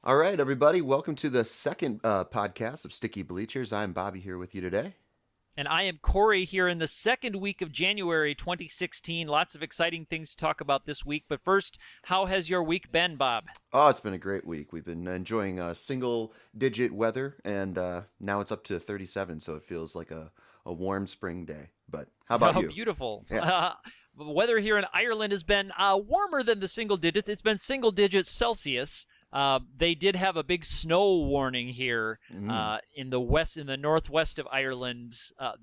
All right, everybody, welcome to the second podcast of Sticky Bleachers. I'm Bobby here with you today. And I am Corey here in the second week of January 2016. Lots of exciting things to talk about this week. But first, how has your week been, Bob? Oh, it's been a great week. We've been enjoying single-digit weather, and now it's up to 37, so it feels like a warm spring day. But how about Oh, you? beautiful. Yes. Weather here in Ireland has been warmer than the single digits. It's been single digits Celsius. They did have a big snow warning here in the northwest of Ireland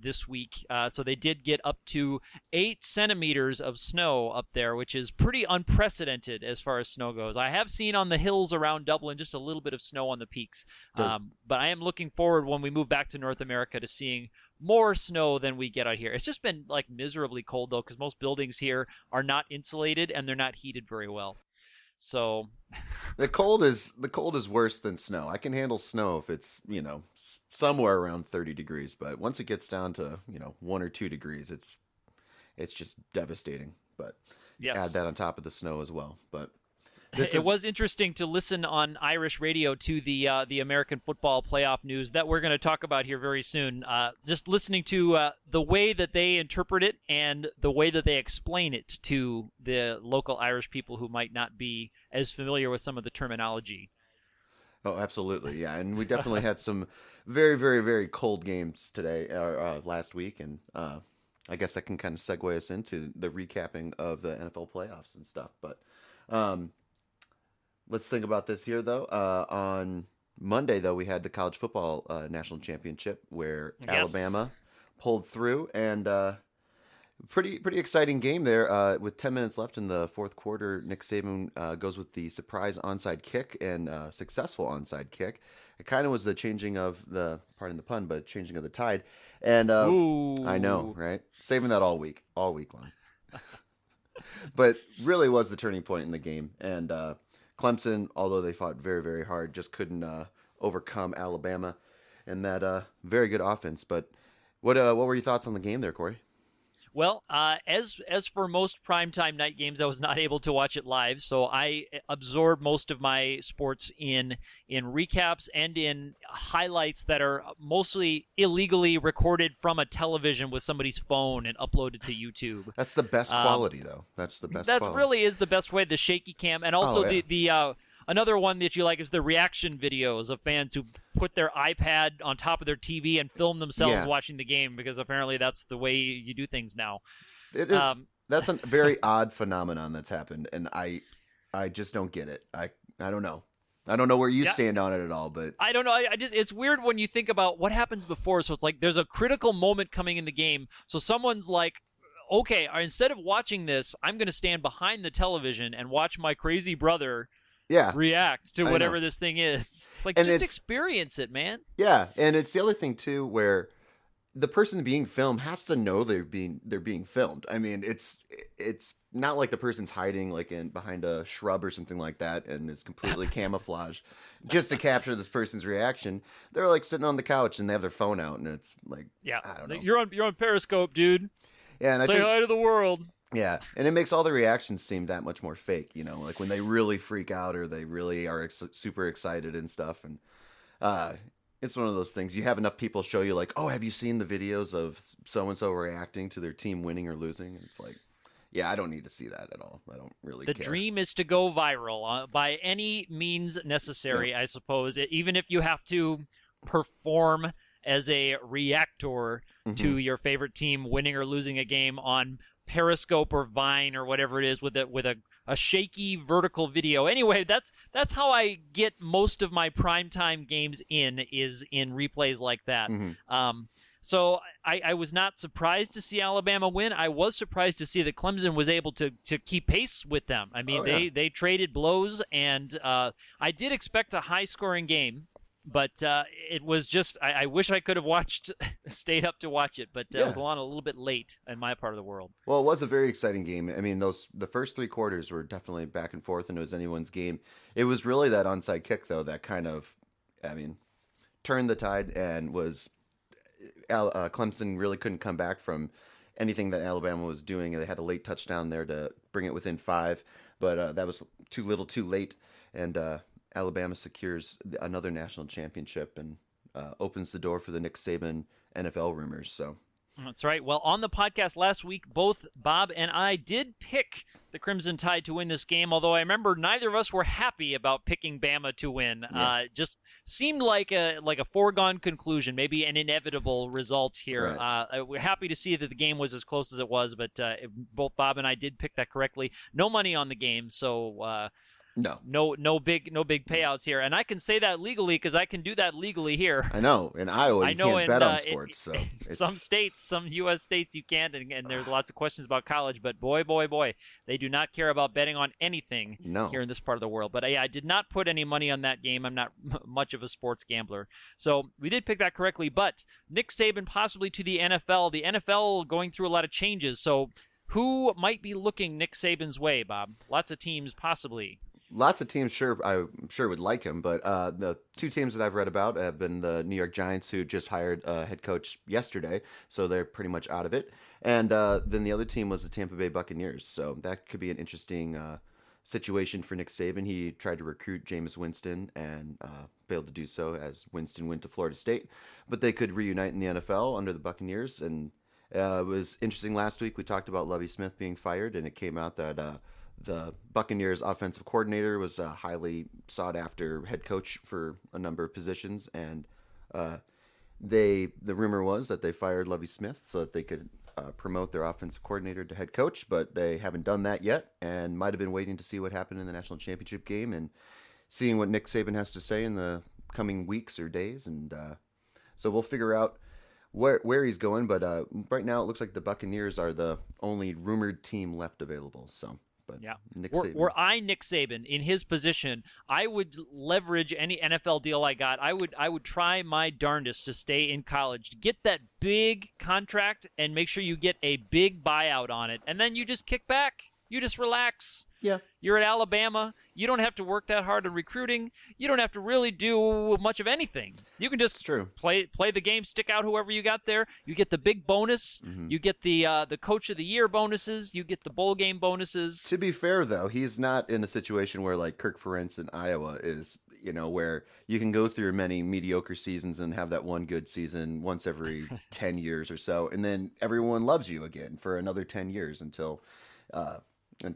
this week. So they did get up to 8 centimeters of snow up there, which is pretty unprecedented as far as snow goes. I have seen on the hills around Dublin just a little bit of snow on the peaks, but I am looking forward when we move back to North America to seeing more snow than we get out here. It's just been like miserably cold though, because most buildings here are not insulated and they're not heated very well. So the cold is worse than snow. I can handle snow if it's, somewhere around 30 degrees, but once it gets down to, 1 or 2 degrees, it's just devastating. But yes, add that on top of the snow as well. But it was interesting to listen on Irish radio to the American football playoff news that we're going to talk about here very soon. Just listening to the way that they interpret it and the way that they explain it to the local Irish people who might not be as familiar with some of the terminology. Oh, absolutely, yeah, and we definitely had some very, very, very cold games today, last week, and I guess that can kind of segue us into the recapping of the NFL playoffs and stuff. But let's think about this here, though. On Monday, though, we had the college football national championship where Yes. Alabama pulled through, and pretty exciting game there. With 10 minutes left in the fourth quarter, Nick Saban goes with the surprise onside kick and successful onside kick. It kind of was the changing of the, pardon the pun, but changing of the tide. And I know, right? Saving that all week long. But really was the turning point in the game. And Clemson, although they fought very, very hard, just couldn't overcome Alabama and that very good offense. But what were your thoughts on the game there, Corey? Well, as for most primetime night games, I was not able to watch it live, so I absorbed most of my sports in recaps and in highlights that are mostly illegally recorded from a television with somebody's phone and uploaded to YouTube. That's the best quality, though. That's the best That quality. really is the best way, the shaky cam. And also Oh, yeah. the another one that you like is the reaction videos of fans who put their iPad on top of their TV and film themselves Yeah. watching the game, because apparently that's the way you do things now. It is. That's a very odd phenomenon that's happened, and I just don't get it. I don't know. I don't know where you stand on it at all, but I don't know. I just, it's weird when you think about what happens before. So it's like there's a critical moment coming in the game. So someone's like, okay, instead of watching this, I'm going to stand behind the television and watch my crazy brother yeah, react to I whatever know. this thing is. Like, And just it's- experience it, man. yeah, and it's the other thing too, where the person being filmed has to know they're being filmed. I mean, it's not like the person's hiding like in behind a shrub or something like that and is completely camouflaged just to capture this person's reaction. They're like sitting on the couch and they have their phone out, and it's like, Yeah, I don't know. you're on Periscope, dude. Yeah, and I Say think hi to the world. yeah, and it makes all the reactions seem that much more fake, like when they really freak out or they really are super excited and stuff. And it's one of those things. You have enough people show you like, oh, have you seen the videos of so-and-so reacting to their team winning or losing? And it's like, yeah, I don't need to see that at all. I don't really The care. dream is to go viral by any means necessary, I suppose. Even if you have to perform as a reactor to your favorite team winning or losing a game on Periscope or Vine or whatever it is with a shaky vertical video. Anyway, that's how I get most of my primetime games is in replays like that. So I was not surprised to see Alabama win. I was surprised to see that Clemson was able to keep pace with them. I mean, they traded blows, and I did expect a high-scoring game. But it was just, I wish I could have stayed up to watch it, but it was a little bit late in my part of the world. Well, it was a very exciting game. I mean, the first 3 quarters were definitely back and forth, and it was anyone's game. It was really that onside kick, though, that kind of, turned the tide and was Clemson really couldn't come back from anything that Alabama was doing. They had a late touchdown there to bring it within 5, but that was too little too late, and Alabama secures another national championship and opens the door for the Nick Saban NFL rumors. So. That's right. Well, on the podcast last week, both Bob and I did pick the Crimson Tide to win this game, although I remember neither of us were happy about picking Bama to win. Yes. Just seemed like a foregone conclusion, maybe an inevitable result here. Right. We're happy to see that the game was as close as it was, but both Bob and I did pick that correctly. No money on the game, so no big payouts here, and I can say that legally because I can do that legally here. I know in Iowa you can't bet on sports, so some states, some U.S. states you can't, and there's lots of questions about college. But boy, they do not care about betting on anything here in this part of the world. But yeah, I did not put any money on that game. I'm not much of a sports gambler, so we did pick that correctly. But Nick Saban possibly to the NFL. The NFL going through a lot of changes, so who might be looking Nick Saban's way, Bob? Lots of teams possibly. Lots of teams I'm sure would like him, but the two teams that I've read about have been the New York Giants, who just hired a head coach yesterday, so they're pretty much out of it. And then the other team was the Tampa Bay Buccaneers, so that could be an interesting situation for Nick Saban. He tried to recruit Jameis Winston and failed to do so as Winston went to Florida State, but they could reunite in the NFL under the Buccaneers. And it was interesting last week. We talked about Lovie Smith being fired, and it came out that the Buccaneers offensive coordinator was a highly sought after head coach for a number of positions, and the rumor was that they fired Lovie Smith so that they could promote their offensive coordinator to head coach, but they haven't done that yet, and might have been waiting to see what happened in the national championship game and seeing what Nick Saban has to say in the coming weeks or days, and so we'll figure out where he's going. But right now it looks like the Buccaneers are the only rumored team left available. So. But yeah, Nick Saban. Were I Nick Saban in his position, I would leverage any NFL deal I got. I would try my darndest to stay in college, to get that big contract, and make sure you get a big buyout on it, and then you just kick back. You just relax. Yeah. You're at Alabama. You don't have to work that hard on recruiting. You don't have to really do much of anything. You can just play the game, stick out whoever you got there. You get the big bonus. Mm-hmm. You get the Coach of the Year bonuses. You get the bowl game bonuses. To be fair, though, he's not in a situation where like Kirk Ferentz in Iowa is, where you can go through many mediocre seasons and have that one good season once every 10 years or so, and then everyone loves you again for another 10 years until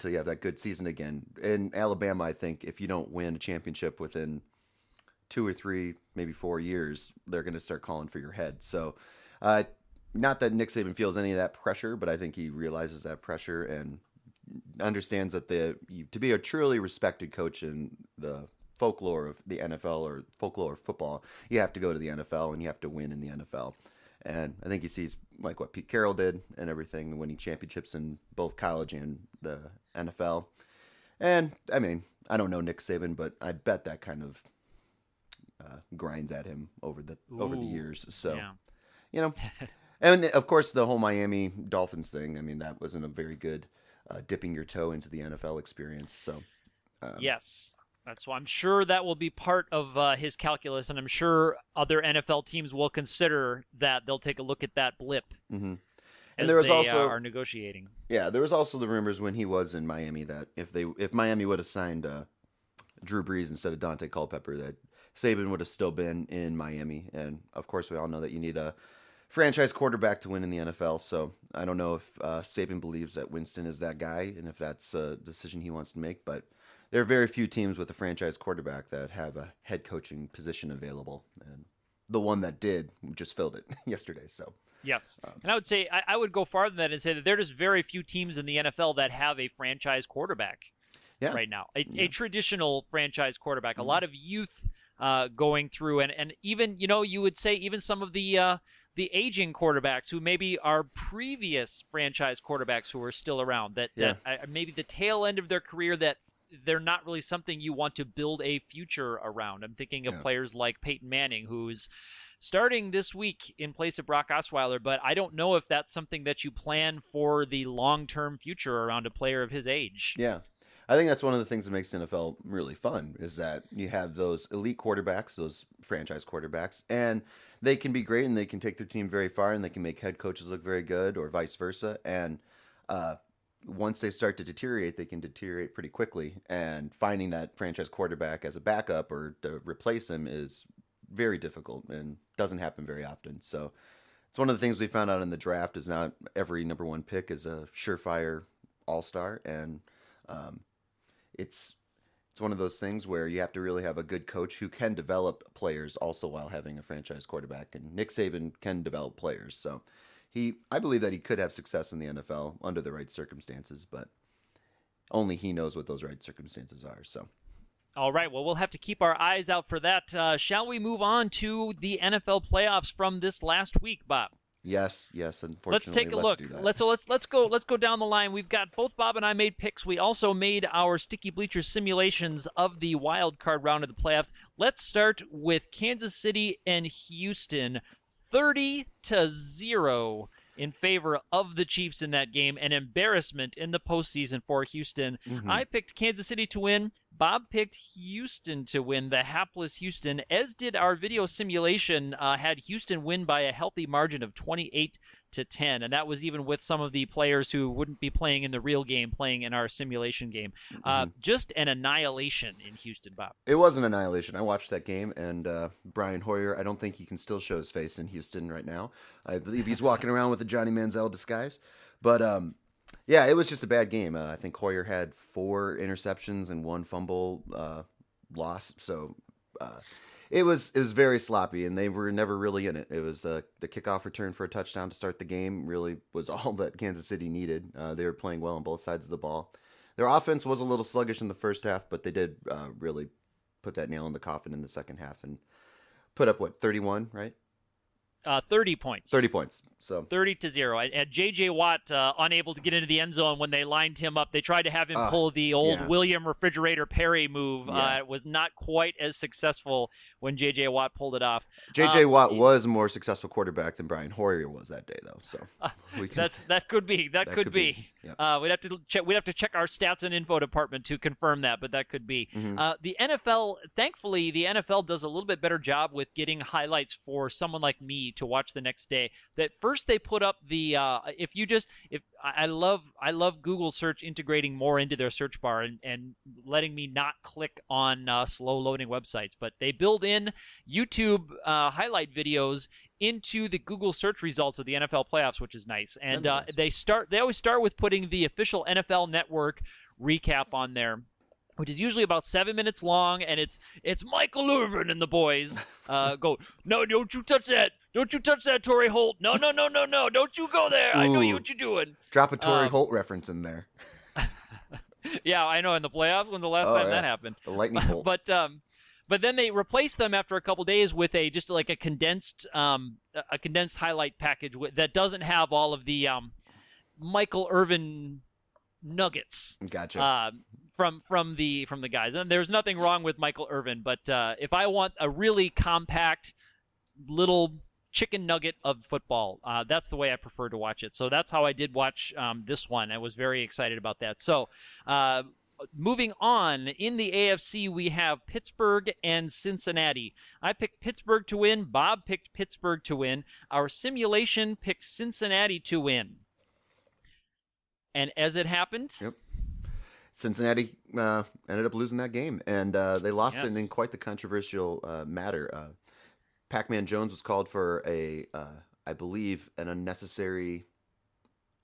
you have that good season again. In Alabama, I think if you don't win a championship within 2 or 3, maybe 4 years, they're going to start calling for your head. So not that Nick Saban feels any of that pressure, but I think he realizes that pressure and understands that to be a truly respected coach in the folklore of the NFL or folklore of football, you have to go to the NFL and you have to win in the NFL. And I think he sees like what Pete Carroll did and everything, winning championships in both college and the NFL. And I mean, I don't know Nick Saban, but I bet that kind of grinds at him over the years. So, and of course the whole Miami Dolphins thing. I mean, that wasn't a very good dipping your toe into the NFL experience. So, yes. That's why I'm sure that will be part of his calculus, and I'm sure other NFL teams will consider that. They'll take a look at that blip mm-hmm. And there was also are negotiating. Yeah, there was also the rumors when he was in Miami that if Miami would have signed Drew Brees instead of Dante Culpepper, that Saban would have still been in Miami. And of course, we all know that you need a franchise quarterback to win in the NFL. So I don't know if Saban believes that Winston is that guy, and if that's a decision he wants to make, but. There are very few teams with a franchise quarterback that have a head coaching position available, and the one that did just filled it yesterday. So yes, and I would say I would go farther than that and say that there are just very few teams in the NFL that have a franchise quarterback right now, a traditional franchise quarterback. Mm-hmm. A lot of youth going through, and even you would say even some of the aging quarterbacks who maybe are previous franchise quarterbacks who are still around that maybe the tail end of their career that. They're not really something you want to build a future around. I'm thinking of players like Peyton Manning, who's starting this week in place of Brock Osweiler, but I don't know if that's something that you plan for the long-term future around a player of his age. Yeah. I think that's one of the things that makes the NFL really fun is that you have those elite quarterbacks, those franchise quarterbacks, and they can be great and they can take their team very far and they can make head coaches look very good or vice versa. And once they start to deteriorate, they can deteriorate pretty quickly. And finding that franchise quarterback as a backup or to replace him is very difficult and doesn't happen very often. So it's one of the things we found out in the draft is not every number one pick is a surefire all-star. And it's one of those things where you have to really have a good coach who can develop players also while having a franchise quarterback. And Nick Saban can develop players. So I believe that he could have success in the NFL under the right circumstances, but only he knows what those right circumstances are. So, all right, well, we'll have to keep our eyes out for that. Shall we move on to the NFL playoffs from this last week, Bob? Yes. Unfortunately, let's take a look. Do that. Let's go down the line. We've got both Bob and I made picks. We also made our Sticky Bleachers simulations of the wild card round of the playoffs. Let's start with Kansas City and Houston. 30-0 in favor of the Chiefs in that game. An embarrassment in the postseason for Houston. I picked Kansas City to win. Bob picked Houston to win, the hapless Houston, as did our video simulation, had Houston win by a healthy margin of 28-10, and that was even with some of the players who wouldn't be playing in the real game, playing in our simulation game. Just an annihilation in Houston, Bob. It was an annihilation. I watched that game, and Brian Hoyer, I don't think he can still show his face in Houston right now. I believe he's walking around with a Johnny Manziel disguise, but yeah, it was just a bad game. I think Hoyer had 4 interceptions and 1 fumble loss. So it was very sloppy, and they were never really in it. It was the kickoff return for a touchdown to start the game really was all that Kansas City needed. They were playing well on both sides of the ball. Their offense was a little sluggish in the first half, but they did really put that nail in the coffin in the second half and put up, 31, right? 30 points. 30 points. So 30-0. And J.J. Watt unable to get into the end zone when they lined him up. They tried to have him pull the old William Refrigerator Perry move. It was not quite as successful when J.J. Watt pulled it off. J.J. Watt was a more successful quarterback than Brian Hoyer was that day, though. So that could be. That could be. Yep. We'd have to check our stats and info department to confirm that, but that could be. The NFL, thankfully, the NFL does a little bit better job with getting highlights for someone like me to watch the next day. That first they put up the I love Google search integrating more into their search bar and letting me not click on slow loading websites, but they build in YouTube highlight videos into the Google search results of the NFL playoffs, which is nice. And they always start with putting the official NFL Network recap on there, which is usually about 7 minutes long, and it's Michael Irvin and the boys go, no, don't you touch that. Don't you touch that, Torrey Holt. No, don't you go there. I know what you're doing. Drop a Torrey Holt reference in there. Yeah, I know, in the playoffs when the last time that happened. The lightning bolt. But then they replaced them after a couple days with a condensed highlight package that doesn't have all of the Michael Irvin nuggets. Gotcha. From the guys. And there's nothing wrong with Michael Irvin, but if I want a really compact little chicken nugget of football, that's the way I prefer to watch it. So that's how I did watch this one. I was very excited about that. So moving on, in the AFC, we have Pittsburgh and Cincinnati. I picked Pittsburgh to win. Bob picked Pittsburgh to win. Our simulation picked Cincinnati to win. And as it happened... Yep. Cincinnati ended up losing that game, and they lost it in quite the controversial matter. Pac-Man Jones was called for I believe, an unnecessary,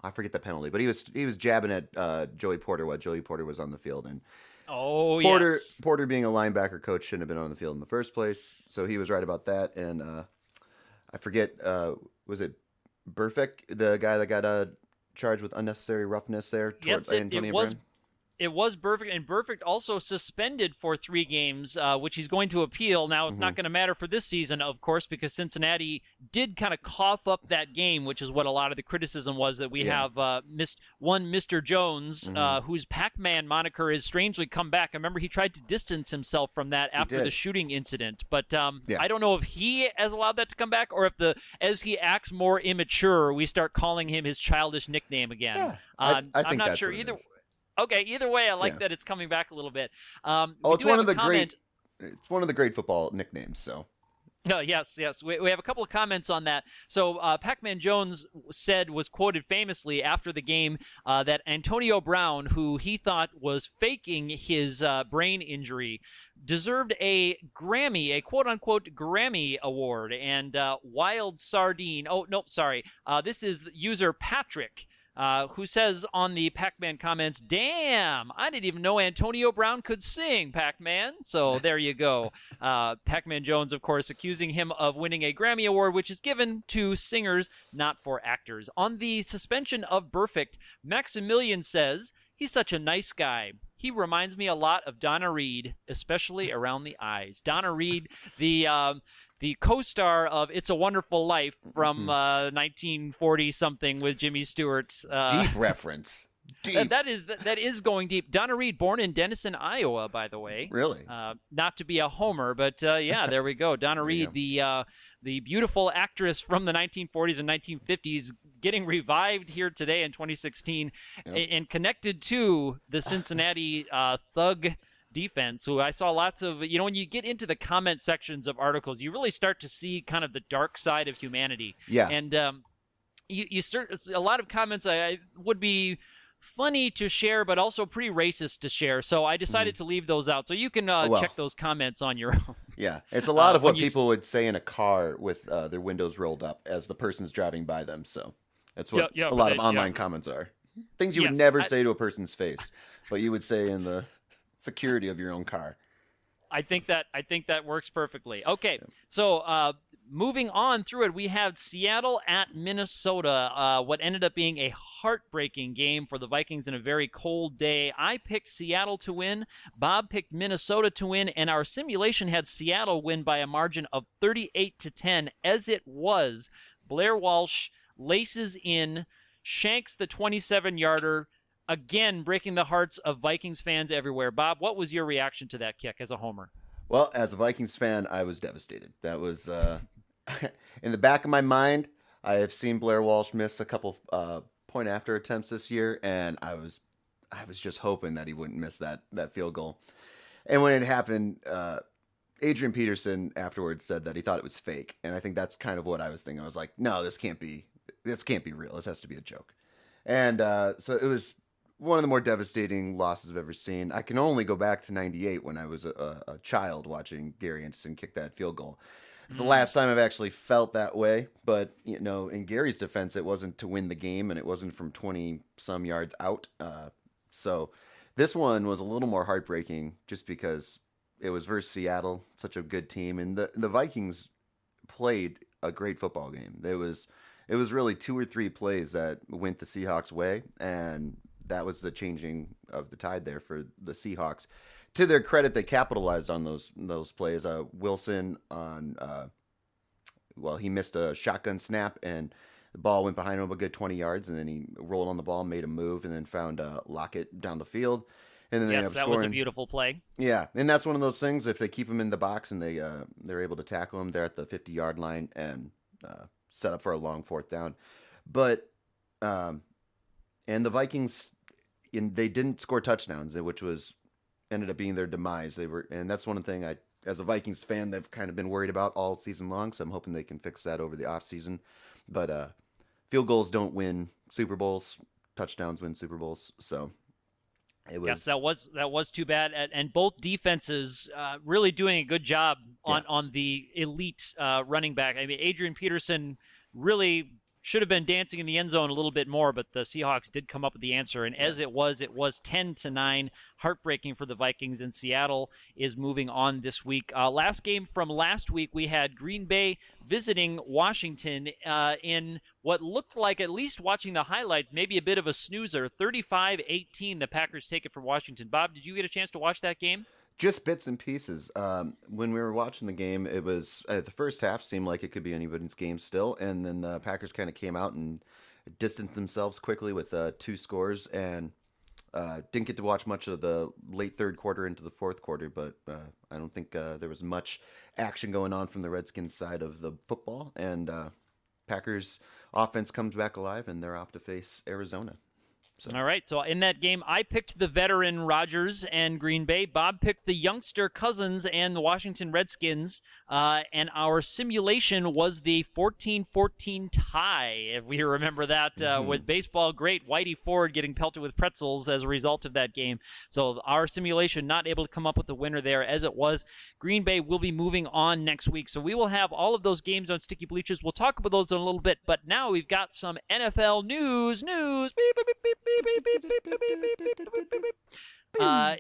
I forget the penalty, but he was jabbing at Joey Porter while Joey Porter was on the field, and Porter being a linebacker coach shouldn't have been on the field in the first place, so he was right about that. And I forget, was it Burfict, the guy that got charged with unnecessary roughness there? Yes, it was Burfict, and Burfict also suspended for 3 games, which he's going to appeal. Now, it's not going to matter for this season, of course, because Cincinnati did kind of cough up that game, which is what a lot of the criticism was, that we have one Mr. Jones, whose Pac-Man moniker has strangely come back. I remember he tried to distance himself from that after the shooting incident, but I don't know if he has allowed that to come back, or if as he acts more immature, we start calling him his childish nickname again. Yeah, I think I'm not that's sure what either. it is. Okay, either way, I like that it's coming back a little bit. It's one of the great football nicknames. So No, yes. We have a couple of comments on that. So Pac-Man Jones was quoted famously after the game that Antonio Brown, who he thought was faking his brain injury, deserved a Grammy, a quote-unquote Grammy award. And Wild Sardine, oh, no, sorry. This is user Patrick. Who says on the Pac-Man comments, "Damn, I didn't even know Antonio Brown could sing, Pac-Man." So there you go. Pac-Man Jones, of course, accusing him of winning a Grammy Award, which is given to singers, not for actors. On the suspension of Burfict, Maximilian says, "He's such a nice guy. He reminds me a lot of Donna Reed, especially around the eyes." Donna Reed, the co-star of It's a Wonderful Life from 1940-something with Jimmy Stewart. Deep reference. Deep. That is going deep. Donna Reed, born in Denison, Iowa, by the way. Really? Not to be a homer, but yeah, there we go. Donna Reed, the beautiful actress from the 1940s and 1950s, getting revived here today in 2016, and connected to the Cincinnati Thug defense, who I saw lots of, when you get into the comment sections of articles, you really start to see kind of the dark side of humanity. Yeah. And you start a lot of comments I would be funny to share, but also pretty racist to share. So I decided to leave those out. So you can check those comments on your own. Yeah, it's a lot of what people would say in a car with their windows rolled up as the person's driving by them. So that's what a lot of online comments are. Things you would never say to a person's face, but you would say in the security of your own car. I think that works perfectly. Okay, so moving on through it, we have Seattle at Minnesota. What ended up being a heartbreaking game for the Vikings in a very cold day. I picked Seattle to win. Bob picked Minnesota to win, and our simulation had Seattle win by a margin of 38-10. As it was, Blair Walsh laces in, shanks the 27-yarder. Again, breaking the hearts of Vikings fans everywhere. Bob, what was your reaction to that kick as a homer? Well, as a Vikings fan, I was devastated. That was in the back of my mind. I have seen Blair Walsh miss a couple point after attempts this year, and I was just hoping that he wouldn't miss that field goal. And when it happened, Adrian Peterson afterwards said that he thought it was fake, and I think that's kind of what I was thinking. I was like, no, this can't be real. This has to be a joke. And so it was one of the more devastating losses I've ever seen. I can only go back to '98 when I was a child watching Gary Anderson kick that field goal. It's the last time I've actually felt that way. But, in Gary's defense, it wasn't to win the game, and it wasn't from 20-some yards out. So this one was a little more heartbreaking just because it was versus Seattle, such a good team. And the Vikings played a great football game. It was really 2 or 3 plays that went the Seahawks' way, and that was the changing of the tide there for the Seahawks. To their credit, they capitalized on those plays. Wilson he missed a shotgun snap, and the ball went behind him a good 20 yards, and then he rolled on the ball, made a move, and then found Lockett down the field. And then they ended up scoring. That was a beautiful play. Yeah, and that's one of those things. If they keep him in the box and they're able to tackle him there at the 50-yard line and set up for a long 4th down. But and the Vikings, they didn't score touchdowns, which ended up being their demise. And that's one thing as a Vikings fan, they've kind of been worried about all season long. So I'm hoping they can fix that over the offseason. But field goals don't win Super Bowls. Touchdowns win Super Bowls. So it was. Yes, that was too bad. And both defenses really doing a good job on the elite running back. I mean, Adrian Peterson really should have been dancing in the end zone a little bit more, but the Seahawks did come up with the answer. And as it was 10-9, heartbreaking for the Vikings. And Seattle is moving on this week. Last game from last week, we had Green Bay visiting Washington in what looked like, at least watching the highlights, maybe a bit of a snoozer. 35-18, the Packers take it from Washington. Bob, did you get a chance to watch that game? Just bits and pieces. When we were watching the game, it was the first half seemed like it could be anybody's game still, and then the Packers kind of came out and distanced themselves quickly with 2 scores, and didn't get to watch much of the late third quarter into the fourth quarter. But I don't think there was much action going on from the Redskins side of the football, and Packers offense comes back alive, and they're off to face Arizona. So. All right, so in that game, I picked the veteran Rodgers and Green Bay. Bob picked the youngster Cousins and the Washington Redskins. And our simulation was the 14-14 tie, if we remember that, with baseball great Whitey Ford getting pelted with pretzels as a result of that game. So our simulation not able to come up with the winner there, as it was. Green Bay will be moving on next week. So we will have all of those games on Sticky Bleachers. We'll talk about those in a little bit. But now we've got some NFL news. Beep, beep, beep, beep, beep, beep, beep, beep, beep, beep, beep, beep, beep, beep.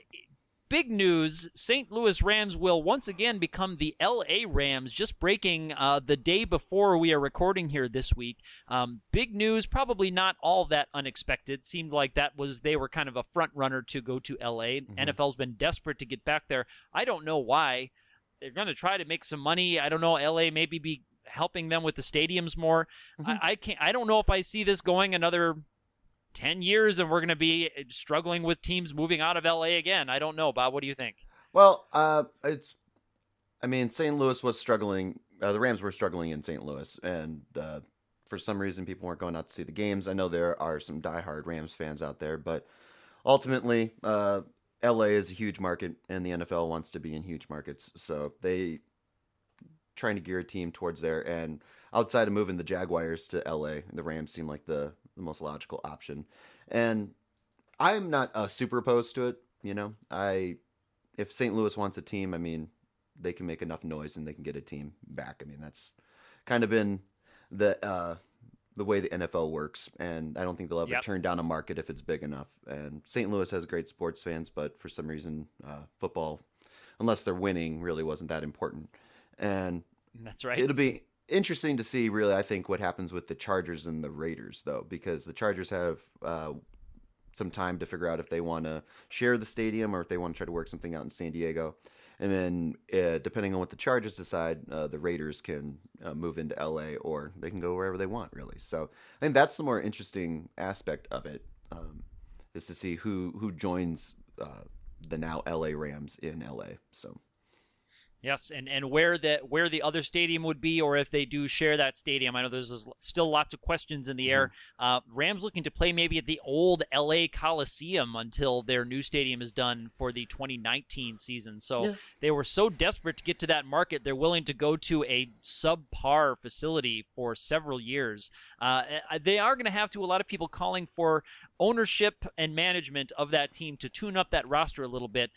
Big news, St. Louis Rams will once again become the LA Rams, just breaking the day before we are recording here this week. Big news, probably not all that unexpected. Seemed like they were kind of a front runner to go to LA. NFL's been desperate to get back there. I don't know why. They're going to try to make some money. I don't know, LA maybe be helping them with the stadiums more. I don't know if I see this going another 10 years and we're going to be struggling with teams moving out of LA again. I don't know, Bob. What do you think? Well, St. Louis was struggling. The Rams were struggling in St. Louis, and for some reason, people weren't going out to see the games. I know there are some diehard Rams fans out there, but ultimately, LA is a huge market, and the NFL wants to be in huge markets, so they trying to gear a team towards there. And outside of moving the Jaguars to LA, the Rams seem like the most logical option. And I'm not super opposed to it. If St. Louis wants a team, they can make enough noise and they can get a team back. That's kind of been the way the NFL works, and I don't think they'll ever turn down a market if it's big enough. And St. Louis has great sports fans, but for some reason, football, unless they're winning, really wasn't that important. And that's right. It'll be interesting to see, really, I think, what happens with the Chargers and the Raiders, though, because the Chargers have some time to figure out if they want to share the stadium or if they want to try to work something out in San Diego. And then, depending on what the Chargers decide, the Raiders can move into LA, or they can go wherever they want, really. So I think that's the more interesting aspect of it, is to see who joins the now LA Rams in LA. So. Yes, and where the other stadium would be, or if they do share that stadium. I know there's still lots of questions in the air. Rams looking to play maybe at the old LA Coliseum until their new stadium is done for the 2019 season. So they were so desperate to get to that market, they're willing to go to a subpar facility for several years. They are going to have to, a lot of people calling for ownership and management of that team to tune up that roster a little bit.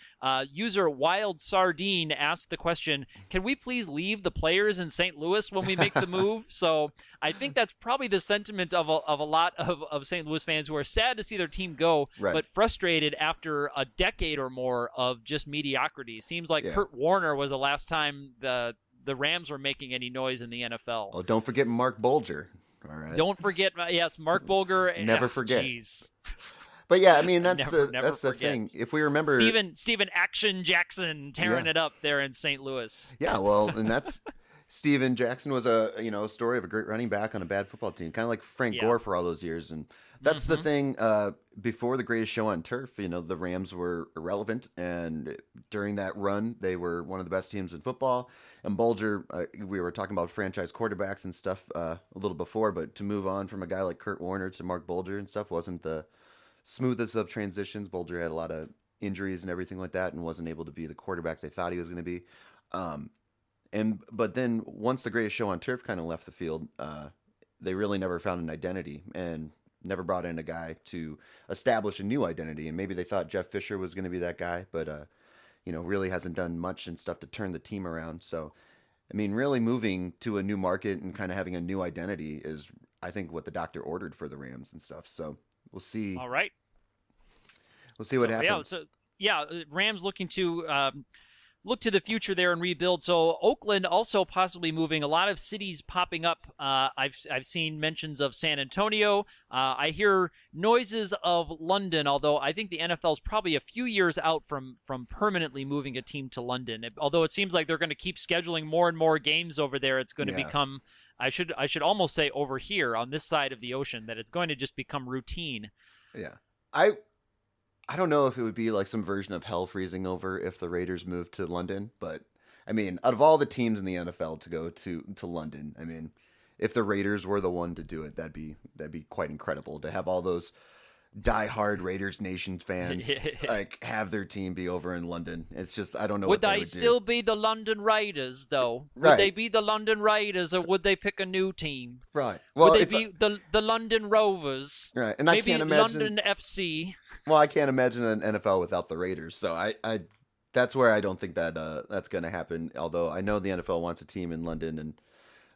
User Wild Sardine asked the question, can we please leave the players in St. Louis when we make the move? So I think that's probably the sentiment of a lot of St. Louis fans who are sad to see their team go, but frustrated after a decade or more of just mediocrity. Seems like Kurt Warner was the last time the Rams were making any noise in the NFL. Oh, don't forget Mark Bulger. All right. Don't forget, Mark Bulger. Never forget. Geez. But that's the thing. If we remember, Steven Action Jackson tearing it up there in St. Louis. Yeah, well, and that's Steven Jackson was a story of a great running back on a bad football team, kind of like Frank Gore for all those years. And that's the thing. Before the greatest show on turf, the Rams were irrelevant, and during that run, they were one of the best teams in football. And Bulger, we were talking about franchise quarterbacks and stuff a little before, but to move on from a guy like Kurt Warner to Mark Bulger and stuff wasn't the smoothest of transitions. Bulger had a lot of injuries and everything like that, and wasn't able to be the quarterback they thought he was going to be. But then once the greatest show on turf kind of left the field, they really never found an identity and never brought in a guy to establish a new identity. And maybe they thought Jeff Fisher was going to be that guy, but really hasn't done much and stuff to turn the team around. So, really moving to a new market and kind of having a new identity is, I think, what the doctor ordered for the Rams and stuff. So we'll see. All right. We'll see what happens. Rams looking to look to the future there and rebuild. So Oakland also possibly moving. A lot of cities popping up. I've seen mentions of San Antonio. I hear noises of London, although I think the NFL is probably a few years out from permanently moving a team to London. Although it seems like they're going to keep scheduling more and more games over there, it's going to become, I should almost say over here on this side of the ocean, that it's going to just become routine. Yeah. I don't know if it would be like some version of hell freezing over if the Raiders moved to London, but out of all the teams in the NFL to go to London, if the Raiders were the one to do it, that'd be quite incredible to have all those diehard Raiders Nation fans like have their team be over in London. It's just I don't know Would what they they would still do. be the London Raiders, though? Would Right. they be the London Raiders, or would they pick a new team? Right. Well, Would they it's be the London Rovers? right, and Maybe I can't imagine. London FC. Well, I can't imagine an NFL without the Raiders. So I that's where I don't think that that's going to happen. Although I know the NFL wants a team in London, and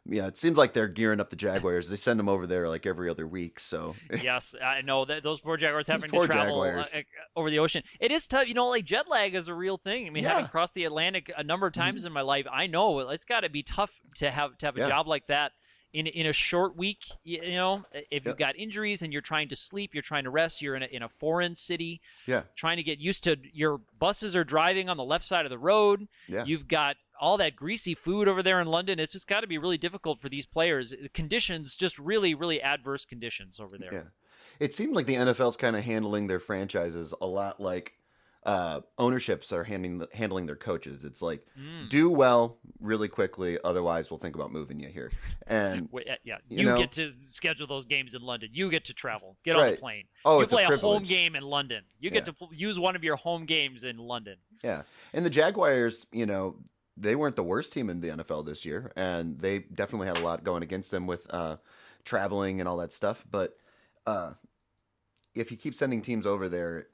yeah, it seems like they're gearing up the Jaguars. They send them over there like every other week. So Yes, I know that those poor Jaguars having poor to travel Jaguars. over the ocean. It is tough, like jet lag is a real thing. I mean, Yeah. having crossed the Atlantic a number of times in my life, I know it's got to be tough to have a Yeah. job like that in a short week. If you've Yep. got injuries and you're trying to sleep, you're trying to rest, you're in a foreign city, yeah, trying to get used to your buses are driving on the left side of the road. yeah. You've got all that greasy food over there in London. It's just got to be really difficult for these players. Conditions, just really, really adverse conditions over there. Yeah. It seemed like the NFL's kind of handling their franchises a lot like ownerships are handling their coaches. It's like, do well really quickly, otherwise we'll think about moving you here. And Yeah, you know- get to schedule those games in London. You get to travel. Get on Right. the plane. Oh, You it's a play a home privilege. game in London. You get Yeah. to use one of your home games in London. yeah, and the Jaguars, they weren't the worst team in the NFL this year, and they definitely had a lot going against them with traveling and all that stuff. But if you keep sending teams over there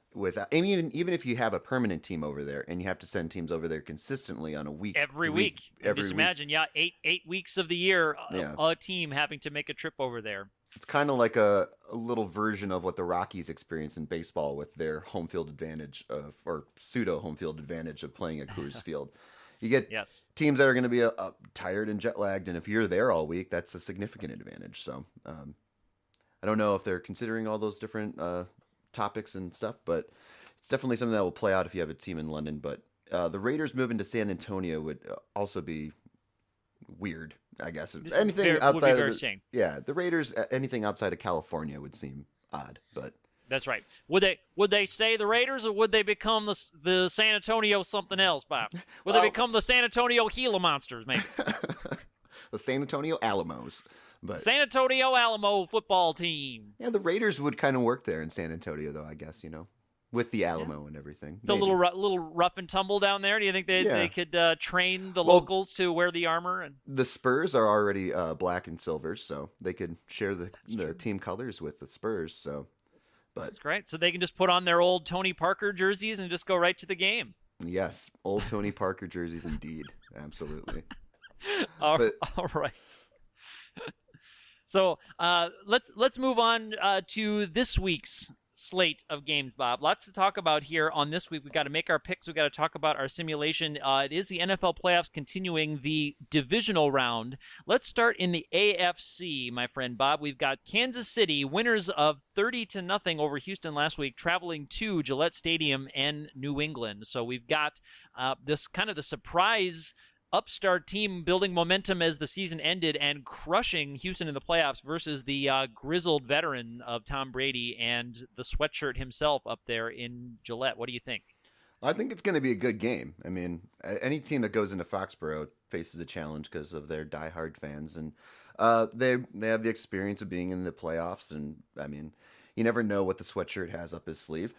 even if you have a permanent team over there and you have to send teams over there consistently on a week Every week. every Just week, imagine, eight weeks of the year, Yeah. a team having to make a trip over there. it's kind of like a little version of what the Rockies experience in baseball with their home field advantage or pseudo home field advantage of playing at Coors Field. You get Yes. teams that are going to be tired and jet lagged, and if you're there all week, that's a significant advantage. So I don't know if they're considering all those different topics and stuff, but it's definitely something that will play out if you have a team in London. But the Raiders moving to San Antonio would also be weird, I guess. Anything outside of the Raiders, anything outside of California would seem odd, but That's right. Would they stay the Raiders, or would they become the San Antonio something else, Bob? Would they become the San Antonio Gila Monsters, maybe? the San Antonio Alamos. But San Antonio Alamo football team. yeah, the Raiders would kind of work there in San Antonio, though, I guess, with the Alamo and everything. It's a little rough and tumble down there. Do you think they could train the locals to wear the armor? And The Spurs are already black and silver, so they could share the team colors with the Spurs. So, but that's great. So they can just put on their old Tony Parker jerseys and just go right to the game. yes, old Tony Parker jerseys, indeed, absolutely. All right. So let's move on to this week's slate of games, Bob. Lots to talk about here on this week. We've got to make our picks. We've got to talk about our simulation. It is the NFL playoffs continuing the divisional round. Let's start in the AFC, my friend Bob. We've got Kansas City, winners of 30-0 over Houston last week, traveling to Gillette Stadium and New England. So we've got this kind of the surprise upstart team building momentum as the season ended and crushing Houston in the playoffs versus the grizzled veteran of Tom Brady and the sweatshirt himself up there in Gillette. What do you think? I think it's going to be a good game. I mean, any team that goes into Foxborough faces a challenge because of their diehard fans, and they have the experience of being in the playoffs. And I mean, you never know what the sweatshirt has up his sleeve.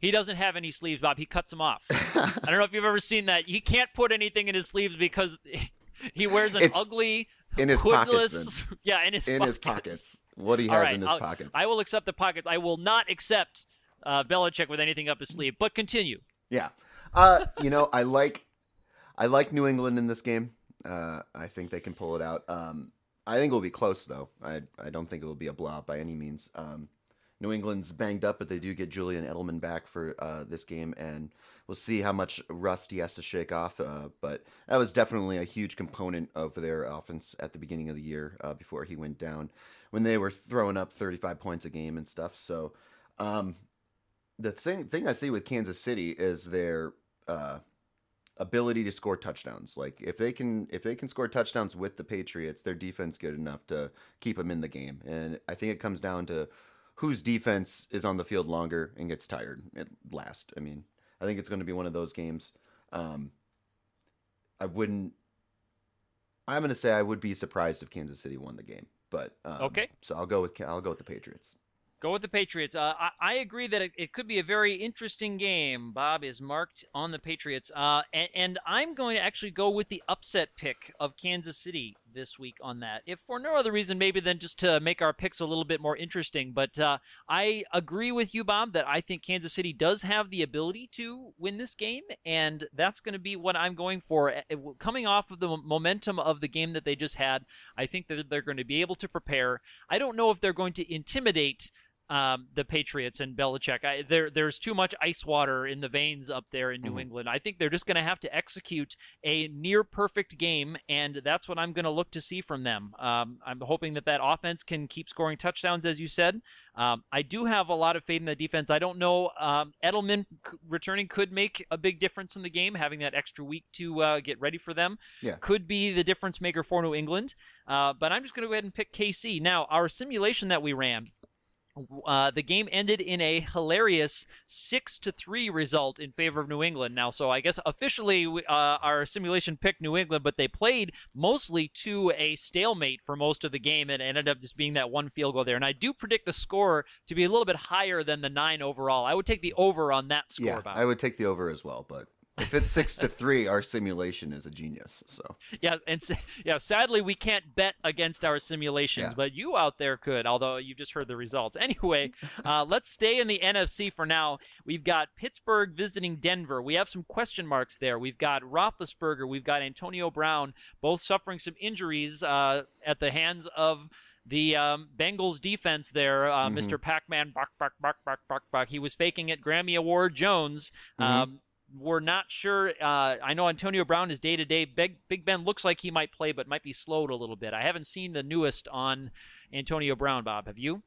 He doesn't have any sleeves, Bob. He cuts them off. I don't know if you've ever seen that. He can't put anything in his sleeves because he wears an ugly, in his hoodless, pockets. yeah, in his pockets. What he has in his pockets. I will accept the pockets. I will not accept Belichick with anything up his sleeve. But continue. Yeah, I like New England in this game. I think they can pull it out. I think it will be close though. I don't think it will be a blowout by any means. New England's banged up, but they do get Julian Edelman back for this game, and we'll see how much rust he has to shake off. But that was definitely a huge component of their offense at the beginning of the year before he went down, when they were throwing up 35 points a game and stuff. So the thing I see with Kansas City is their ability to score touchdowns. Like if they can score touchdowns with the Patriots, their defense good enough to keep them in the game. And I think it comes down to whose defense is on the field longer and gets tired at last. I mean, I think it's going to be one of those games. I'm going to say I would be surprised if Kansas City won the game, but okay. So I'll go with the Patriots. Go with the Patriots. I agree that it could be a very interesting game. Bob is marked on the Patriots. And I'm going to actually go with the upset pick of Kansas City this week on that. If for no other reason, maybe than just to make our picks a little bit more interesting. But I agree with you, Bob, that I think Kansas City does have the ability to win this game. And that's going to be what I'm going for. Coming off of the momentum of the game that they just had, I think that they're going to be able to prepare. I don't know if they're going to intimidate the Patriots and Belichick. There's too much ice water in the veins up there in New England. I think they're just going to have to execute a near perfect game, and that's what I'm going to look to see from them. I'm hoping that offense can keep scoring touchdowns, as you said. I do have a lot of faith in the defense. I don't know. Edelman returning could make a big difference in the game. Having that extra week to get ready for them could be the difference maker for New England. But I'm just going to go ahead and pick KC. Now, our simulation that we ran, the game ended in a hilarious 6-3 result in favor of New England. Now, so I guess officially our simulation picked New England, but they played mostly to a stalemate for most of the game and ended up just being that one field goal there. And I do predict the score to be a little bit higher than the 9 overall. I would take the over on that score. Yeah, I would take the over as well, but if it's 6-3, our simulation is a genius. So sadly we can't bet against our simulations, but you out there could. Although you just heard the results. Anyway, let's stay in the NFC for now. We've got Pittsburgh visiting Denver. We have some question marks there. We've got Roethlisberger. We've got Antonio Brown, both suffering some injuries at the hands of the Bengals defense there. Mr. Pac-Man, bark. He was faking it. Grammy Award Jones. We're not sure. I know Antonio Brown is day-to-day. Big Ben looks like he might play, but might be slowed a little bit. I haven't seen the newest on Antonio Brown, Bob. Have you?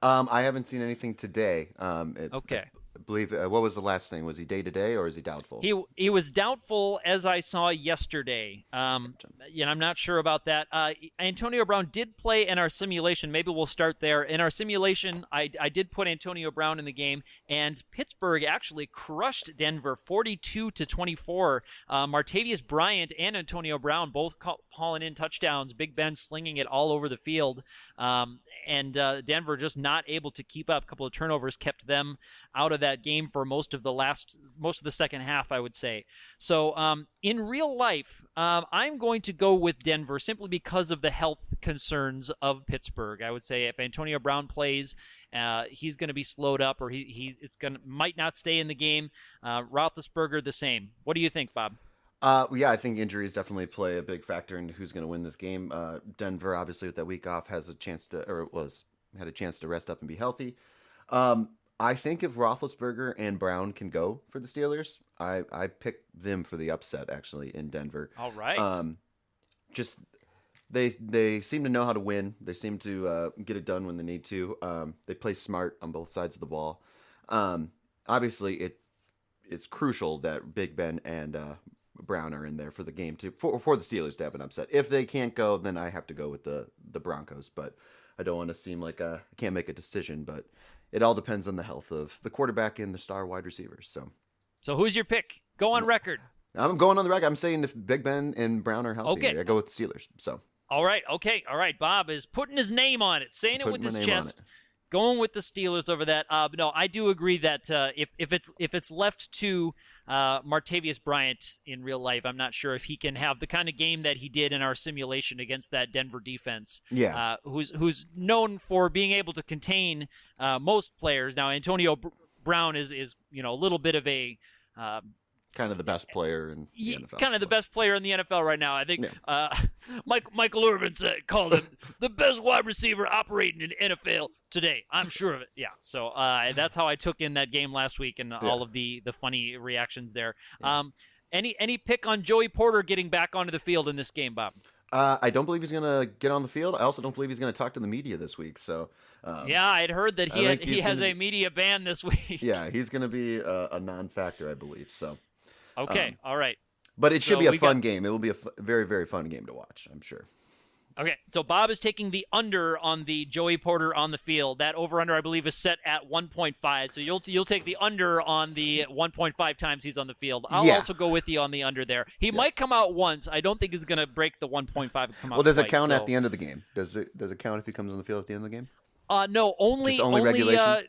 I haven't seen anything today. Okay. I believe, what was the last thing? Was he day-to-day or is he doubtful? He was doubtful, as I saw yesterday. I'm not sure about that. Antonio Brown did play in our simulation. Maybe we'll start there. In our simulation, I did put Antonio Brown in the game, and Pittsburgh actually crushed Denver 42-24. Martavius Bryant and Antonio Brown both hauling in touchdowns. Big Ben slinging it all over the field. And Denver just not able to keep up. A couple of turnovers kept them out of that game for most of the second half, I would say. So in real life, I'm going to go with Denver simply because of the health concerns of Pittsburgh. I would say if Antonio Brown plays, he's going to be slowed up, or might not stay in the game. Roethlisberger the same. What do you think, Bob? I think injuries definitely play a big factor in who's going to win this game. Denver, obviously, with that week off, had a chance to rest up and be healthy. I think if Roethlisberger and Brown can go for the Steelers, I pick them for the upset, actually, in Denver. All right. Just they seem to know how to win. They seem to get it done when they need to. They play smart on both sides of the ball. Obviously, it's crucial that Big Ben and Brown are in there for the game for the Steelers to have an upset. If they can't go, then I have to go with the Broncos. But I don't want to seem like I can't make a decision. But it all depends on the health of the quarterback and the star wide receivers. So who's your pick? Go on record. I'm going on the record. I'm saying if Big Ben and Brown are healthy, I go with the Steelers. So. All right. Okay. All right. Bob is putting his name on it, saying it with his chest. Going with the Steelers over that. But no, I do agree that if it's left to Martavius Bryant in real life, I'm not sure if he can have the kind of game that he did in our simulation against that Denver defense. Yeah. Who's known for being able to contain most players. Now Antonio Brown is a little bit of a kind of the best player in the NFL. Kind of the best player in the NFL right now. I think Michael Irvin called him the best wide receiver operating in the NFL today. I'm sure of it. Yeah. So that's how I took in that game last week and all of the funny reactions there. Yeah. Any pick on Joey Porter getting back onto the field in this game, Bob? I don't believe he's going to get on the field. I also don't believe he's going to talk to the media this week. So I'd heard that he has a media ban this week. Yeah, he's going to be a non-factor, I believe. So. Okay, all right. But it should be a fun game. It will be a very, very fun game to watch, I'm sure. Okay, so Bob is taking the under on the Joey Porter on the field. That over-under, I believe, is set at 1.5. So you'll take the under on the 1.5 times he's on the field. I'll also go with you on the under there. He might come out once. I don't think he's going to break the 1.5 and come out Well, does it twice, count at the end of the game? Does it count if he comes on the field at the end of the game? No, Just only only regulation?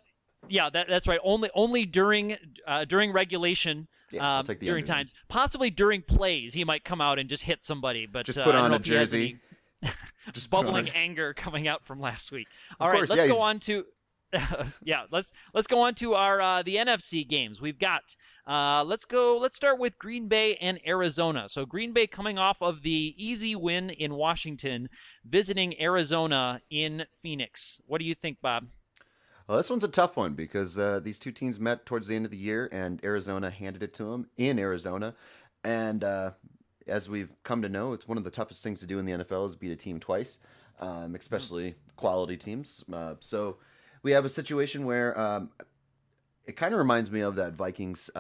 yeah, that's right. Only during regulation. Yeah, I'll take the During under then. times, possibly during plays, he might come out and just hit somebody. But Just put I don't on know a if he has jersey. any Just put on bubbling anger coming out from last week. Of All right, course, let's yeah, go on to yeah, let's go on to our the NFC games. We've got let's start with Green Bay and Arizona. So Green Bay coming off of the easy win in Washington, visiting Arizona in Phoenix. What do you think, Bob? Well, this one's a tough one because these two teams met towards the end of the year, and Arizona handed it to them in Arizona. And as we've come to know, it's one of the toughest things to do in the NFL is beat a team twice, especially quality teams. So we have a situation where it kind of reminds me of that Vikings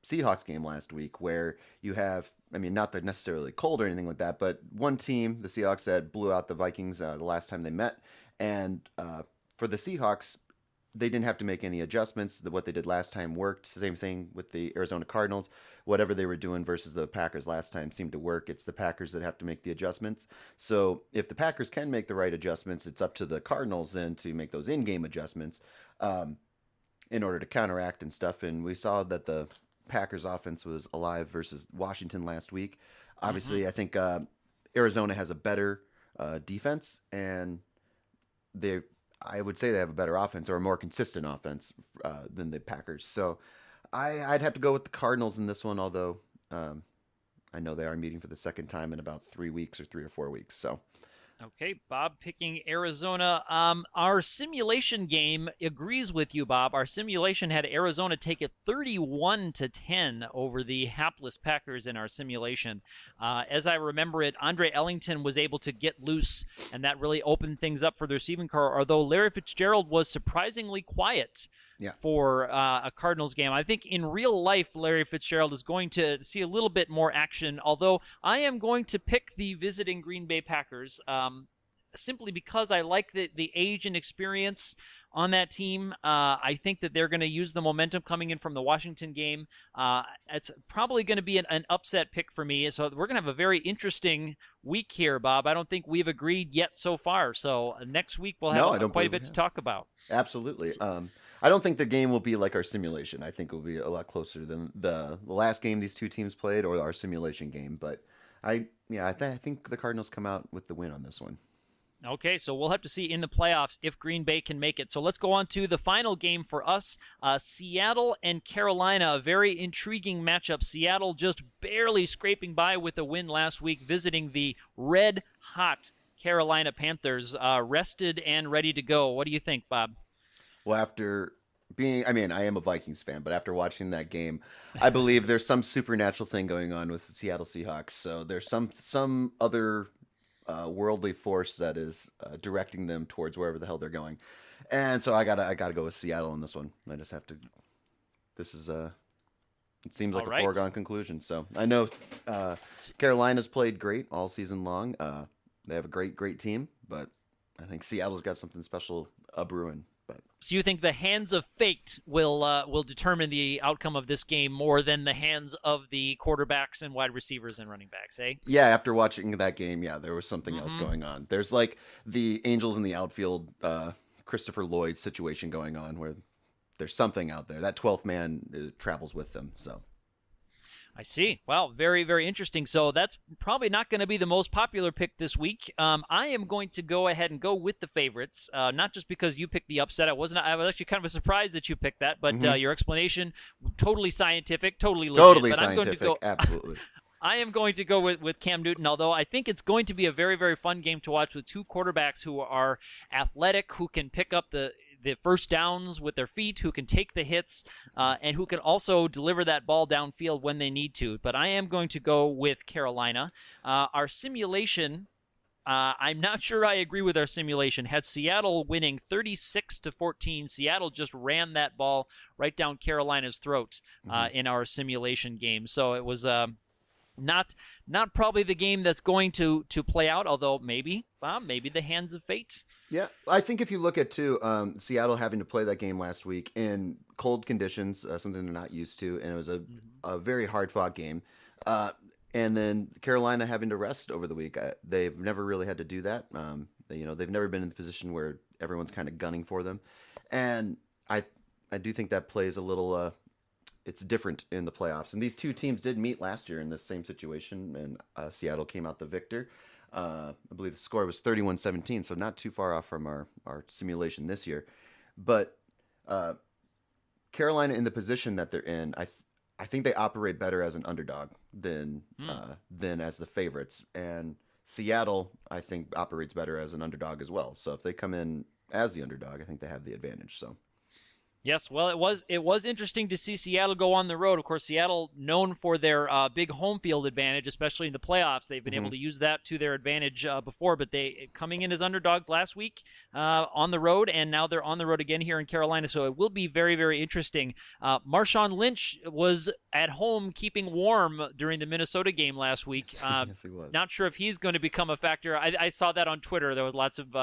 Seahawks game last week, where you have, I mean, not that necessarily cold or anything like that, but one team, the Seahawks, that blew out the Vikings the last time they met, and for the Seahawks, they didn't have to make any adjustments. What they did last time worked. Same thing with the Arizona Cardinals. Whatever they were doing versus the Packers last time seemed to work. It's the Packers that have to make the adjustments. So if the Packers can make the right adjustments, it's up to the Cardinals then to make those in-game adjustments in order to counteract and stuff. And we saw that the Packers offense was alive versus Washington last week. Obviously, I think Arizona has a better defense, and I would say they have a better offense or a more consistent offense than the Packers. So I'd have to go with the Cardinals in this one, although I know they are meeting for the second time in about 3 weeks or 3 or 4 weeks. So. Okay, Bob picking Arizona. Our simulation game agrees with you, Bob. Our simulation had Arizona take it 31-10 over the hapless Packers in our simulation. As I remember it, Andre Ellington was able to get loose, and that really opened things up for the receiving corps, although Larry Fitzgerald was surprisingly quiet for a Cardinals game. I think in real life, Larry Fitzgerald is going to see a little bit more action, although I am going to pick the visiting Green Bay Packers simply because I like the age and experience on that team. I think that they're going to use the momentum coming in from the Washington game. It's probably going to be an upset pick for me, so we're going to have a very interesting week here, Bob. I don't think we've agreed yet so far, so next week we'll have quite a bit to talk about. Absolutely. I don't think the game will be like our simulation. I think it will be a lot closer than the last game these two teams played or our simulation game. But I think the Cardinals come out with the win on this one. Okay, so we'll have to see in the playoffs if Green Bay can make it. So let's go on to the final game for us, Seattle and Carolina, a very intriguing matchup. Seattle just barely scraping by with a win last week, visiting the red-hot Carolina Panthers, rested and ready to go. What do you think, Bob? Well, I am a Vikings fan, but after watching that game, I believe there's some supernatural thing going on with the Seattle Seahawks. So there's some other worldly force that is directing them towards wherever the hell they're going, and so I gotta go with Seattle on this one. I just have to. This is it seems like a foregone conclusion. So I know Carolina's played great all season long. They have a great team, but I think Seattle's got something special brewing. So you think the hands of fate will determine the outcome of this game more than the hands of the quarterbacks and wide receivers and running backs, eh? Yeah, after watching that game, there was something else going on. There's like the Angels in the outfield, Christopher Lloyd situation going on where there's something out there. That 12th man travels with them, so. I see. Well, very, very interesting. So that's probably not going to be the most popular pick this week. I am going to go ahead and go with the favorites, not just because you picked the upset. I was actually kind of surprised that you picked that, but your explanation, totally scientific, totally legit. Totally but scientific, absolutely. I am going to go with Cam Newton, although I think it's going to be a very, very fun game to watch with two quarterbacks who are athletic, who can pick up the first downs with their feet, who can take the hits, and who can also deliver that ball downfield when they need to. But I am going to go with Carolina. Our simulation, I'm not sure I agree with our simulation. Had Seattle winning 36-14. Seattle just ran that ball right down Carolina's throat in our simulation game. So it was not probably the game that's going to play out, although maybe the hands of fate. Yeah, I think if you look at, too, Seattle having to play that game last week in cold conditions, something they're not used to, and it was a very hard-fought game. And then Carolina having to rest over the week. They've never really had to do that. They've never been in the position where everyone's kind of gunning for them, and I do think that plays a little. It's different in the playoffs, and these two teams did meet last year in this same situation, and Seattle came out the victor. I believe the score was 31-17, so not too far off from our simulation this year. But Carolina, in the position that they're in, I think they operate better as an underdog than as the favorites. And Seattle, I think, operates better as an underdog as well. So if they come in as the underdog, I think they have the advantage. So. Yes, well, it was interesting to see Seattle go on the road. Of course, Seattle known for their big home field advantage, especially in the playoffs. They've been able to use that to their advantage before, but they coming in as underdogs last week on the road, and now they're on the road again here in Carolina. So it will be very, very interesting. Marshawn Lynch was at home keeping warm during the Minnesota game last week. Yes, he was. Not sure if he's going to become a factor. I saw that on Twitter. There was lots of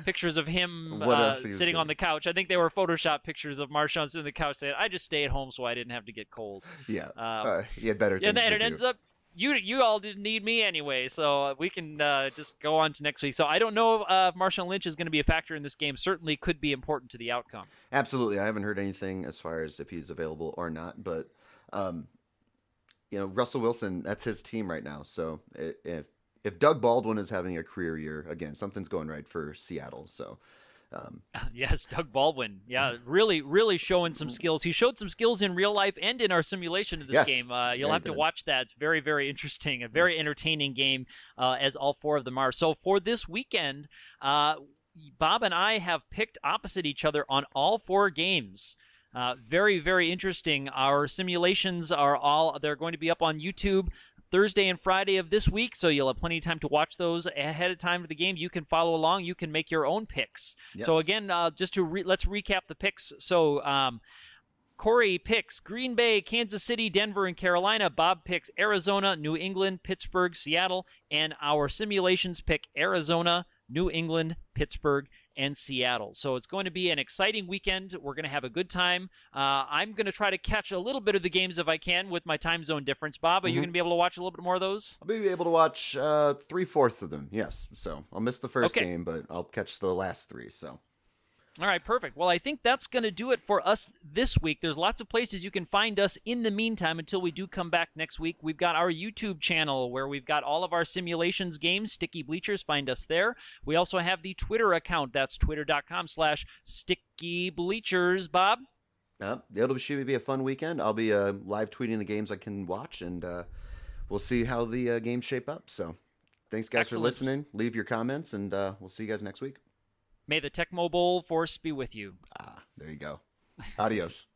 pictures of him sitting on the couch. I think they were Photoshop pictures of Marshawn sitting on the couch saying, "I just stay at home so I didn't have to get cold." Yeah, he had better things and to it do. ends up you all didn't need me anyway, so we can just go on to next week. So I don't know if Marshawn Lynch is going to be a factor in this game. Certainly could be important to the outcome. Absolutely, I haven't heard anything as far as if he's available or not, but Russell Wilson, that's his team right now. So if Doug Baldwin is having a career year again, something's going right for Seattle. So. Yes, Doug Baldwin. Yeah, really, really showing some skills. He showed some skills in real life and in our simulation of this game. You'll have to watch that. It's very, very interesting. A very entertaining game, as all four of them are. So for this weekend, Bob and I have picked opposite each other on all four games. Very, very interesting. Our simulations they're going to be up on YouTube Thursday and Friday of this week, so you'll have plenty of time to watch those ahead of time of the game. You can follow along. You can make your own picks. Yes. So again, just to let's recap the picks. So Corey picks Green Bay, Kansas City, Denver, and Carolina. Bob picks Arizona, New England, Pittsburgh, Seattle. And our simulations pick Arizona, New England, Pittsburgh, and Seattle. So it's going to be an exciting weekend. We're going to have a good time. I'm going to try to catch a little bit of the games if I can with my time zone difference. Bob, are you going to be able to watch a little bit more of those? I'll be able to watch 3/4 of them, yes. So I'll miss the first game, but I'll catch the last three. So. All right, perfect. Well, I think that's going to do it for us this week. There's lots of places you can find us in the meantime until we do come back next week. We've got our YouTube channel where we've got all of our simulations games, Sticky Bleachers. Find us there. We also have the Twitter account. That's twitter.com/Sticky Bleachers. Bob? It'll should be a fun weekend. I'll be live tweeting the games I can watch, and we'll see how the games shape up. So thanks, guys, for listening. Leave your comments, and we'll see you guys next week. May the Tech Mobile Force be with you. There you go. Adios.